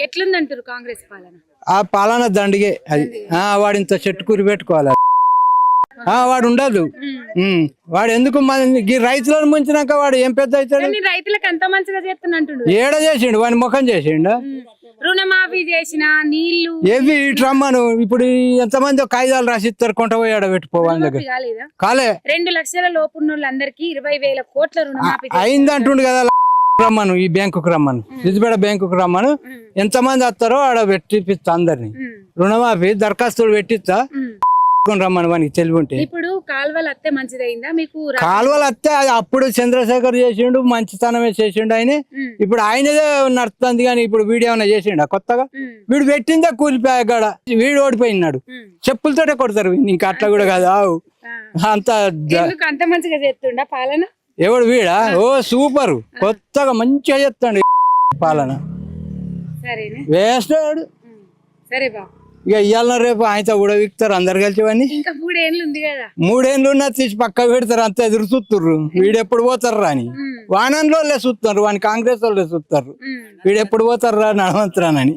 ఎట్లుందంటారు కాంగ్రెస్ పాలన? ఆ పాలన దండిగే అది. వాడు ఇంత చెట్టు కూరి పెట్టుకోవాలి. వాడు ఉండదు. వాడు ఎందుకు ఈ రైతులను ముంచినాక వాడు ఏం పెద్ద అవుతాడు? రైతులకు అంత మంచిగా చేస్తున్నట్టు ఏడ చేసిండు? వాని ముఖం చేసిండు. రుణమాఫీ చేసిన నీళ్లు ఏవి ఇటు రమ్మను. ఇప్పుడు ఎంతమంది కాగితాలు రాసిస్తారు, కొంట పోయి ఆడ పెట్టుకోవాలి దగ్గర కాలే. 2 లక్షల లోపు ఉన్నోళ్ళందరికీ 20,000 కోట్ల రుణమాఫీ అయిందంటుండు కదా. రమ్మను, ఈ బ్యాంకుకు రమ్మను, సిద్దిపేట బ్యాంకుకు రమ్మను. ఎంతమంది వస్తారో ఆడ పెట్టిస్తా అందరిని. రుణమాఫీ దరఖాస్తులు పెట్టిస్తా రమ్మను. వానికి తెలివి ఉంటే. ఇప్పుడు కాలువలు అత్తే మంచిదైందా మీకు? కాలువలు అత్తే అప్పుడు చంద్రశేఖర్ చేసిండు, మంచితనమే చేసిండు ఆయన. ఇప్పుడు ఆయనదే నడుస్తుంది కానీ ఇప్పుడు వీడు ఏమైనా చేసిండు కొత్తగా? వీడు పెట్టిందే కూలిపోయా కాడ వీడు ఓడిపోయినాడు. చెప్పులతోటే కొడతారు. ఇంకా అట్లా కూడా కాదు. అంత మంచిగా చేస్తుండా పాలన? ఎవడు వీడా? ఓ సూపర్, కొత్తగా మంచిగా చేస్తాడు పాలన. వేస్ట్. సరే బా, ఇక ఇవాళ రేపు ఆయనతో కూడా విక్తారు అందరు కలిసి. వాడిని ఇంకా 3 ఏళ్ళు ఉంది కదా. 3 ఏళ్ళు ఉన్నా తీసి పక్క పెడతారు. అంత ఎదురు చూస్తుర్రు వీడు ఎప్పుడు పోతారు రాని. వానంలో చూస్తారు, వాని కాంగ్రెస్ వాళ్ళు చూస్తారు వీడు ఎప్పుడు పోతారు రా నడవంతరానని.